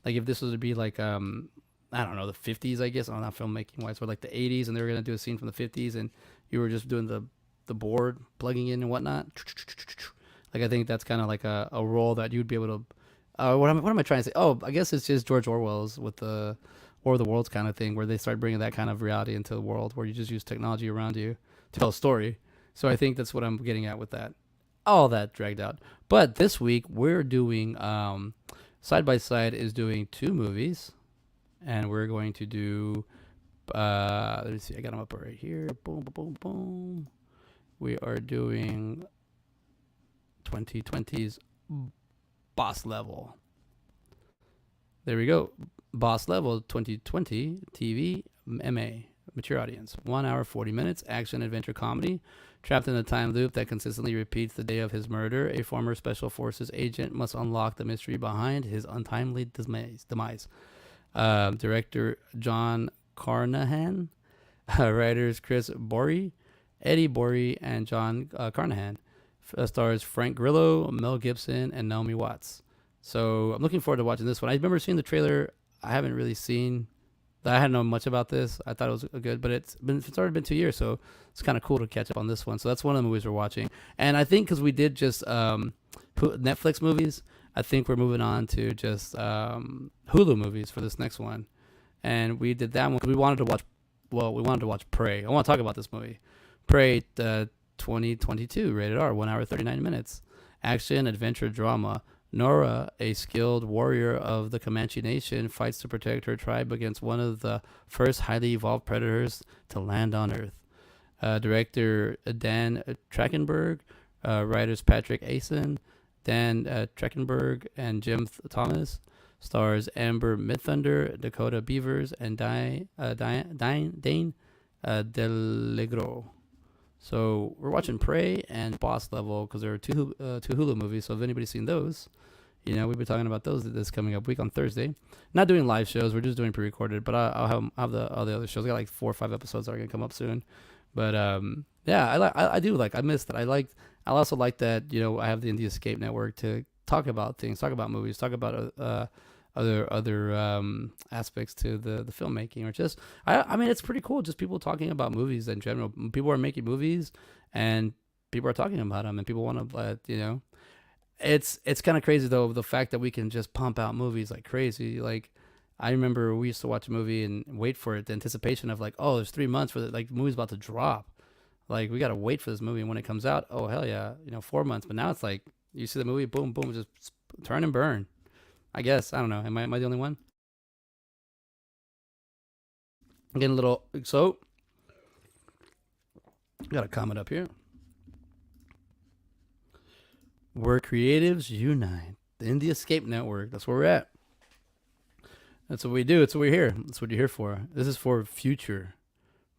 if this was to be like I don't know, the 50s, I guess, not filmmaking wise, or like the 80s, and they were gonna do a scene from the 50s, and you were just doing the board plugging in and whatnot. Like I think that's kind of like a role that you'd be able to. What am I trying to say? Oh, I guess it's just George Orwell's with the War of the Worlds kind of thing, where they start bringing that kind of reality into the world, where you just use technology around you to tell a story. So I think that's what I'm getting at with that. All that dragged out. But this week we're doing Side by Side is doing 2 movies, and we're going to do. Let me see. I got them up right here. Boom, boom, boom, boom. We are doing 2020's Boss Level. There we go. Boss Level 2020 TV MA. Mature audience. 1 hour, 40 minutes. Action adventure comedy. Trapped in a time loop that consistently repeats the day of his murder, a former Special Forces agent must unlock the mystery behind his untimely demise. Director John Carnahan. Writers Chris Borey, Eddie Borey, and John Carnahan. Stars Frank Grillo, Mel Gibson, and Naomi Watts. So I'm looking forward to watching this one. I remember seeing the trailer. I haven't really seen I hadn't known much about this. I thought it was good, but it's already been 2 years, so it's kind of cool to catch up on this one. So that's one of the movies we're watching. And I think because we did just Netflix movies, I think we're moving on to just Hulu movies for this next one. And we did that one because we wanted to watch. Well, we wanted to watch Prey. I want to talk about this movie, Prey, 2022, rated R, 1 hour 39 minutes, action adventure drama. Nora, a skilled warrior of the Comanche Nation, fights to protect her tribe against one of the first highly evolved predators to land on Earth. Director Dan Trachtenberg, writers Patrick Asen, Dan Trachtenberg, and Jim Thomas. Stars Amber Midthunder, Dakota Beavers, and Dane Delegro. So we're watching Prey and Boss Level because there are two Hulu movies. So if anybody's seen those, we've been talking about those this coming up week on Thursday. Not doing live shows. We're just doing pre-recorded. But I'll have all the other shows. I got like 4 or 5 episodes that are gonna come up soon. But yeah, I missed it. I also like that I have the Indie Escape Network to talk about things, talk about movies, talk about other aspects to the filmmaking, or just I mean it's pretty cool, just people talking about movies in general. People are making movies and people are talking about them, and people want to it's kind of crazy though, the fact that we can just pump out movies like crazy. Like I remember we used to watch a movie and wait for it, the anticipation of like, oh, there's 3 months for the movie's about to drop, like we got to wait for this movie, and when it comes out, oh hell yeah, 4 months. But now it's like you see the movie, boom boom, just turn and burn. I guess. I don't know. Am I the only one? I'm getting a little. So, got a comment up here. Where creatives unite. The Indie Escape Network. That's where we're at. That's what we do. That's what we're here. That's what you're here for. This is for future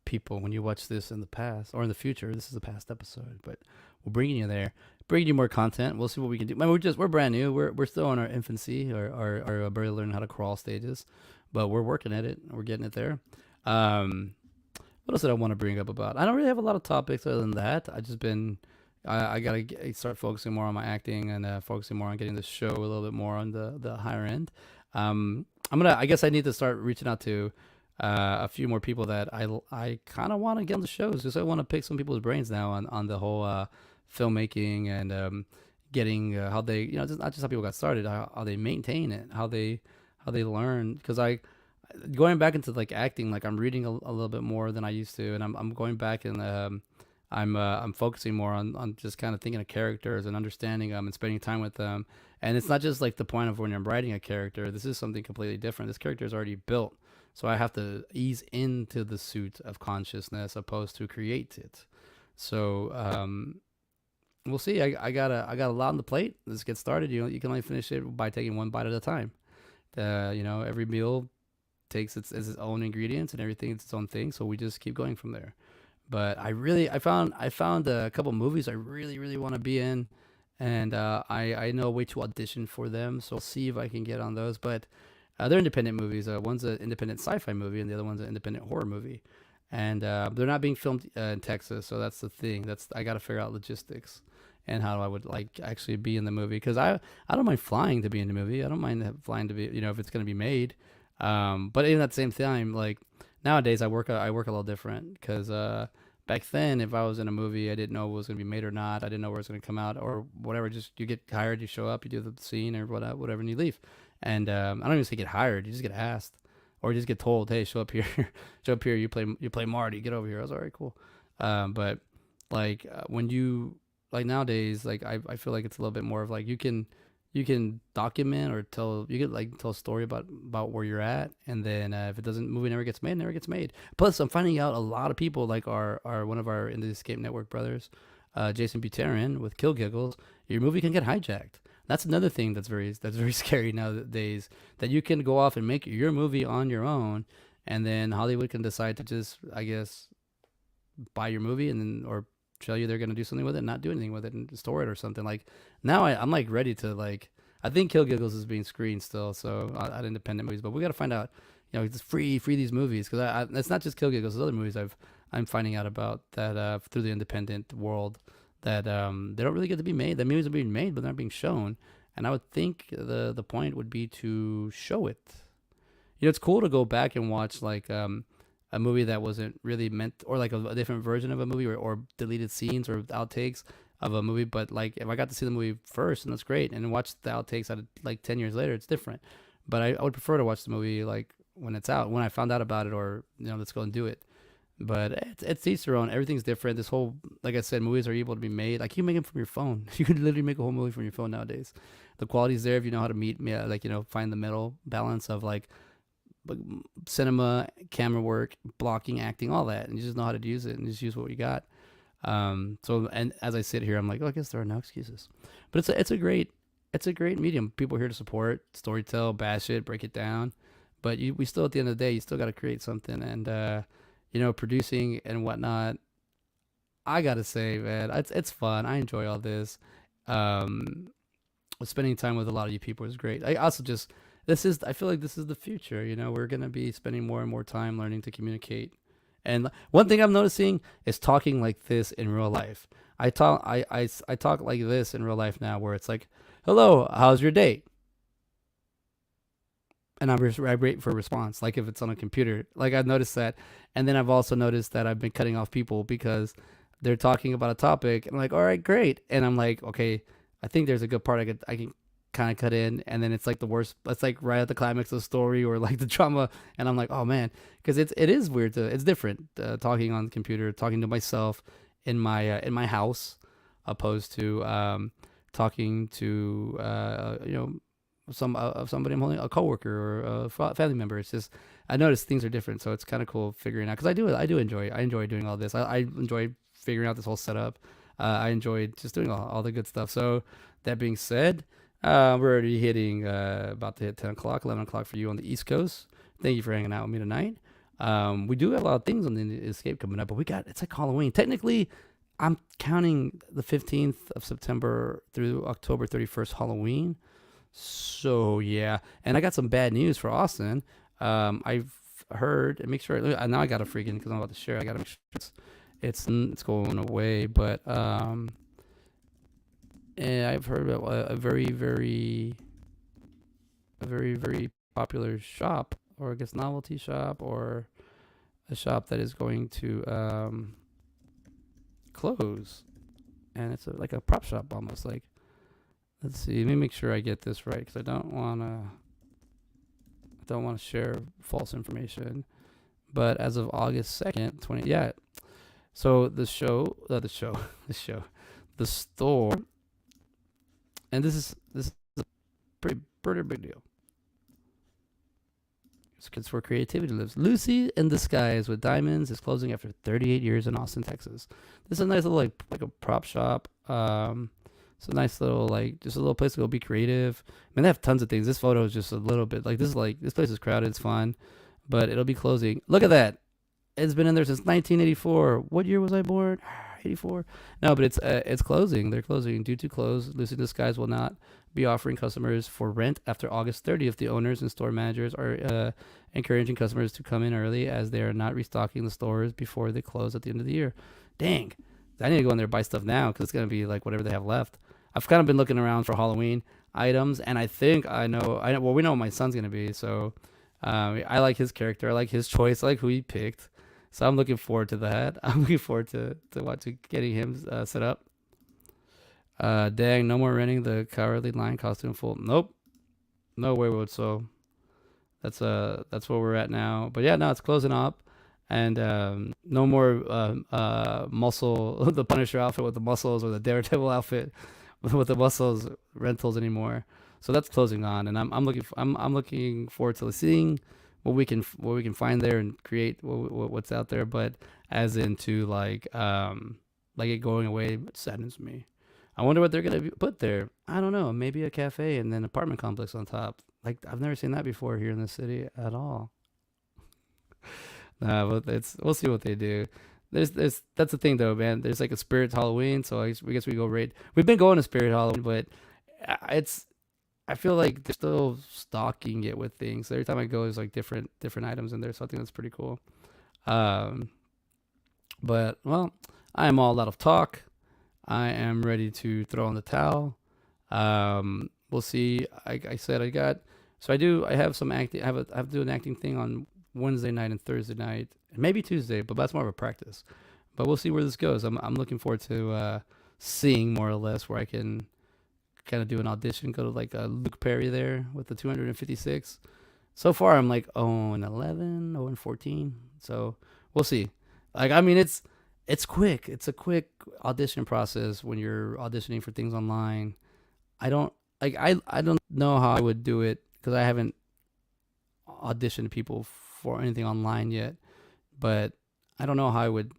people. When you watch this in the past or in the future, this is a past episode. But we're bringing you there. Bringing you more content. We'll see what we can do. I mean, we're brand new. We're still in our infancy, our barely learning how to crawl stages, but we're working at it. We're getting it there. What else did I want to bring up about? I don't really have a lot of topics other than that. I gotta start focusing more on my acting and focusing more on getting the show a little bit more on the higher end. I guess I need to start reaching out to a few more people that I kind of want to get on the shows. Just I want to pick some people's brains now on the whole filmmaking and getting how they just not just how people got started, how they maintain it, how they learn. Because going back into like acting, like I'm reading a little bit more than I used to, and I'm going back and I'm focusing more on just kind of thinking of characters and understanding them and spending time with them. And it's not just like the point of when I'm writing a character. This is something completely different. This character is already built, so I have to ease into the suit of consciousness opposed to create it. So we'll see. I got a lot on the plate. Let's get started. You can only finish it by taking one bite at a time. Every meal takes its own ingredients and everything it's its own thing. So we just keep going from there. But I found a couple movies I really want to be in, and I know a way to audition for them. So I'll see if I can get on those. But they're independent movies. One's an independent sci-fi movie, and the other one's an independent horror movie. And they're not being filmed in Texas, so that's the thing. I got to figure out logistics and how I would like actually be in the movie, because I don't mind flying to be in the movie. I don't mind flying to be if it's going to be made. But in that same time, like nowadays I work a little different, because back then if I was in a movie I didn't know if it was going to be made or not. I didn't know where it was going to come out or whatever. Just you get hired, you show up, you do the scene or whatever, and you leave. And I don't even say get hired. You just get asked. Or just get told, hey, show up here, You play Marty. Get over here. I was all right, cool. But like when you like nowadays, like I feel like it's a little bit more of like you can document or tell a story about where you're at, and then if it doesn't, movie never gets made. Plus, I'm finding out a lot of people like our one of our Indie Escape Network brothers, Jason Buterin with Kill Giggles. Your movie can get hijacked. That's another thing that's very scary nowadays, that you can go off and make your movie on your own, and then Hollywood can decide to just, I guess, buy your movie and then or tell you they're going to do something with it and not do anything with it and store it or something. Like now I'm like ready to like, I think Kill Giggles is being screened still, so at independent movies, but we got to find out, just free these movies, because it's not just Kill Giggles, there's other movies I'm finding out about that through the independent world, that they don't really get to be made. The movies are being made, but they're not being shown. And I would think the point would be to show it. it's cool to go back and watch like a movie that wasn't really meant, or like a different version of a movie, or deleted scenes or outtakes of a movie. But like if I got to see the movie first, and that's great, and then watch the outtakes at like 10 years later, it's different. But I would prefer to watch the movie like when it's out, when I found out about it, or let's go and do it. But it's each their own. Everything's different. This whole, like I said, movies are able to be made. Like you make them from your phone. You can literally make a whole movie from your phone nowadays. The quality's there if you know how to meet, yeah, like find the middle balance of like cinema, camera work, blocking, acting, all that, and you just know how to use it and just use what you got. So, and as I sit here, I'm like, oh, I guess there are no excuses. But it's a great medium. People are here to support, storytell, bash it, break it down. But we still, at the end of the day, you still got to create something, and producing and whatnot. I gotta say, man, it's fun. I enjoy all this. Um, Spending time with a lot of you people is great. I also just I feel like this is the future. We're gonna be spending more and more time learning to communicate. And one thing I'm noticing is talking like this in real life. I talk like this in real life now, where it's like, "Hello, how's your day?" And I wait for a response. Like if it's on a computer, like I've noticed that. And then I've also noticed that I've been cutting off people because they're talking about a topic, and I'm like, all right, great. And I'm like, okay, I think there's a good part I can kind of cut in, and then it's like the worst. It's like right at the climax of the story, or like the drama, and I'm like, oh man, because it is weird it's different, talking on the computer, talking to myself in my house, opposed to talking to somebody I'm holding, a coworker or a family member. It's just, I noticed things are different, so it's kind of cool figuring out, because I enjoy doing all this. I enjoy figuring out this whole setup. I enjoyed just doing all the good stuff. So that being said, we're already hitting about to hit 10 o'clock, 11 o'clock for you on the East Coast. Thank you for hanging out with me tonight. We do have a lot of things on the Escape coming up, but it's like Halloween. Technically, I'm counting the 15th of September through October 31st Halloween. So yeah, and I got some bad news for Austin. I've heard, and make sure now I gotta freaking, because I'm about to share. I gotta make sure it's going away. But and I've heard about a very popular shop, or I guess novelty shop, or a shop that is going to close, and it's like a prop shop almost. Like, let's see, let me make sure I get this right, because I don't want to share false information. But as of August 2nd, yeah. So the store, and this is a pretty big deal. It's where creativity lives. Lucy in Disguise with Diamonds is closing after 38 years in Austin, Texas. This is a nice little like a prop shop. It's a nice little, like, just a little place to go be creative. I mean, they have tons of things. This photo is just a little bit like this place is crowded. It's fun, but it'll be closing. Look at that. It's been in there since 1984. What year was I born? 84. No, but it's closing. They're closing due to close. Lucy Disguise will not be offering customers for rent after August 30th. The owners and store managers are encouraging customers to come in early, as they are not restocking the stores before they close at the end of the year. Dang. I need to go in there and buy stuff now, because it's going to be like whatever they have left. I've kind of been looking around for Halloween items, and I think I know. Well, we know what my son's going to be, so I like his character. I like his choice. I like who he picked. So I'm looking forward to that. I'm looking forward to getting him set up. Dang, no more renting the Cowardly Lion costume full. Nope. No way would so. That's where we're at now. But yeah, no, it's closing up. And no more muscle, the Punisher outfit with the muscles, or the Daredevil outfit with the muscles rentals anymore. So that's closing on, and I'm looking forward to seeing what we can find there and create what's out there. But as into like it going away, it saddens me. I wonder what they're gonna put there. I don't know. Maybe a cafe and then apartment complex on top. Like, I've never seen that before here in the city at all. Nah, but we'll see what they do. There's that's the thing though, man. There's like a Spirit Halloween, so I guess we go raid. We've been going to Spirit Halloween, but I feel like they're still stocking it with things. Every time I go, there's like different items in there, so I think that's pretty cool. Um, but well, I am all out of talk. I am ready to throw in the towel. We'll see. I said I got So I have some acting. I have to do an acting thing on Wednesday night and Thursday night, and maybe Tuesday, but that's more of a practice. But we'll see where this goes. I'm looking forward to seeing more or less where I can kind of do an audition. Go to like Luke Perry there with the 256. So far, I'm like 0 and 11, 0 and 14. So we'll see. Like, I mean, it's quick. It's a quick audition process when you're auditioning for things online. I don't I don't know how I would do it because I haven't auditioned people for anything online yet. But I don't know how I would.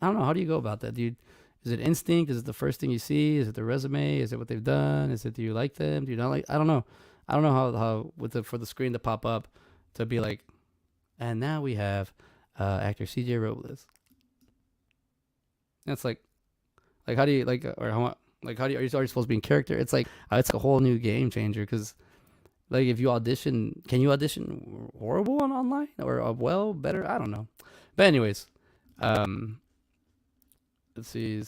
I don't know. How do you go about that, dude? Is it instinct? Is it the first thing you see? Is it the resume? Is it what they've done? Is it do you like them? Do you not like? I don't know. I don't know how with for the screen to pop up to be like, and now we have actor CJ Robles. That's like how do you like or how like how do you, are you supposed to be in character? It's like it's a whole new game changer because like if you audition, can you audition horrible on online or well better? I don't know. But anyways, um, let's see.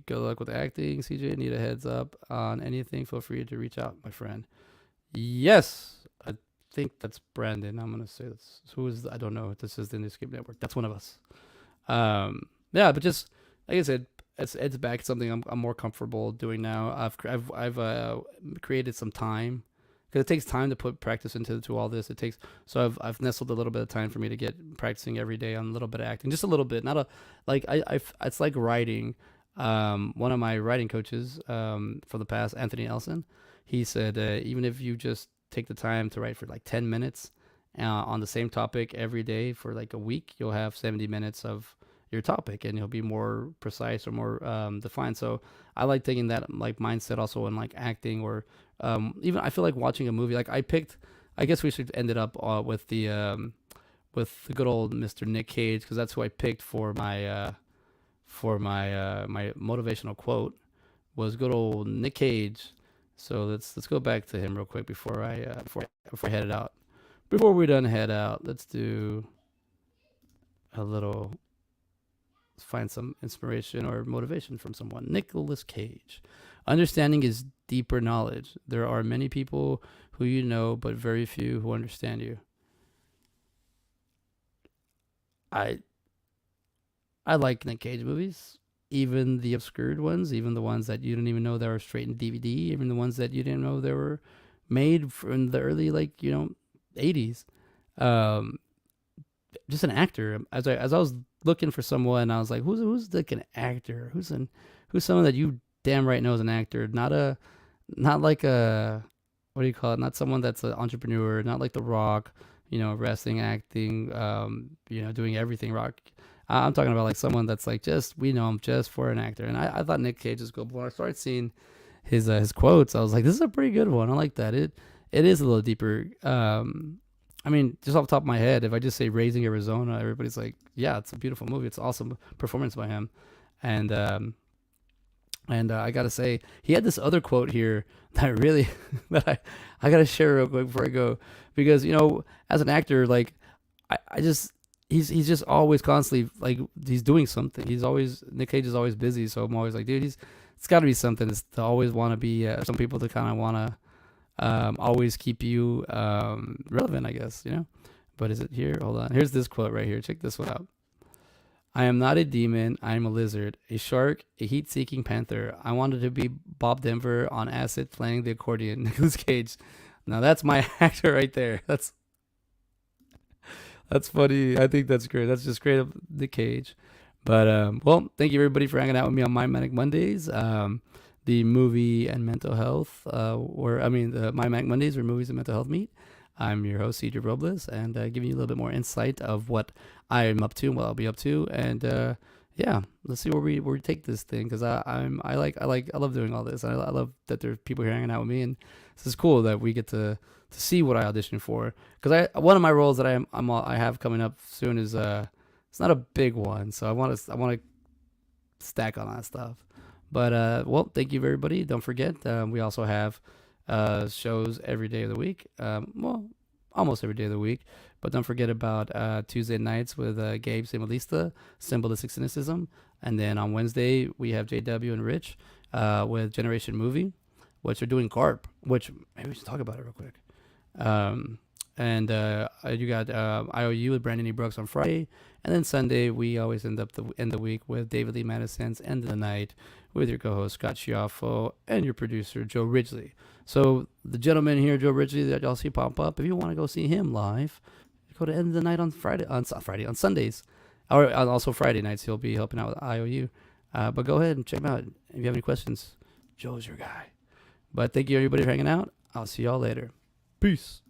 Good luck with acting, CJ. Need a heads up on anything? Feel free to reach out, my friend. Yes, I think that's Brandon. I'm gonna say that's who is I don't know. This is the Escape Network. That's one of us. Yeah, but just like I said, it's back. It's something I'm more comfortable doing now. I've created some time because it takes time to put practice into all this. It takes I've nestled a little bit of time for me to get practicing every day on a little bit of acting, just a little bit, not a like I it's like writing. One of my writing coaches for the past, Anthony Elson, he said even if you just take the time to write for like 10 minutes on the same topic every day for like a week, you'll have 70 minutes of your topic and you'll be more precise or more defined. So I like taking that like mindset also in like acting or even I feel like watching a movie. Like I guess we should end it up with the good old Mr. Nick Cage because that's who I picked for my my motivational quote was good old Nick Cage. So let's go back to him real quick before I head it out. Before we done head out, let's do a little. Let's find some inspiration or motivation from someone. Nicolas Cage. Understanding is deeper knowledge. There are many people who you know, but very few who understand you. I like Nick Cage movies, even the obscured ones, even the ones that you didn't even know that were straight in DVD, even the ones that you didn't know they were made from the early 80s. Just an actor. As I was looking for someone, I was like, who's like an actor? Who's someone that you damn right knows an actor? Not like a what do you call it? Not someone that's an entrepreneur. Not like The Rock. Wrestling, acting. Doing everything. Rock. I'm talking about like someone that's like just we know him just for an actor. And I thought Nick Cage was good. When I started seeing his quotes, I was like, this is a pretty good one. I like that. It is a little deeper. I mean, just off the top of my head, if I just say Raising Arizona, everybody's like, yeah, it's a beautiful movie. It's an awesome performance by him. And I gotta say, he had this other quote here that really that I gotta share real quick before I go, because as an actor, like I just he's just always constantly like he's doing something. Nick Cage is always busy, so I'm always like, dude, it's got to be something. It's to always want to be some people to kind of want to always keep you relevant, I guess, But is it here? Hold on. Here's this quote right here. Check this one out. I am not a demon. I am a lizard, a shark, a heat-seeking panther. I wanted to be Bob Denver on acid playing the accordion. Nicolas Cage. Now that's my actor right there. That's funny. I think that's great. That's just great of Nick Cage. But well, thank you everybody for hanging out with me on my Manic Mondays. The movie and mental health, my Manic Mondays where movies and mental health meet. I'm your host, CJ Robles, and giving you a little bit more insight of what I'm up to and what I'll be up to. And yeah, let's see where we take this thing, because I love doing all this. I love that there's people here hanging out with me, and this is cool that we get to see what I audition for. Because one of my roles that I have coming up soon is it's not a big one, so I want to stack on that stuff. But well, thank you everybody. Don't forget, we also have shows every day of the week. Well, almost every day of the week. But don't forget about Tuesday nights with Gabe Simulista, Symbolistic Cynicism. And then on Wednesday, we have JW and Rich with Generation Movie. which are doing carp, which maybe we should talk about it real quick. And you got IOU with Brandon E. Brooks on Friday, and then Sunday we always end the week with David Lee Madison's End of the Night with your co-host Scott Schiaffo and your producer Joe Ridgely. So the gentleman here, Joe Ridgely, that y'all see pop up, if you want to go see him live, go to End of the Night on on Sundays, or also Friday nights. He'll be helping out with IOU. But go ahead and check him out. If you have any questions, Joe's your guy. But thank you everybody for hanging out. I'll see y'all later. Peace.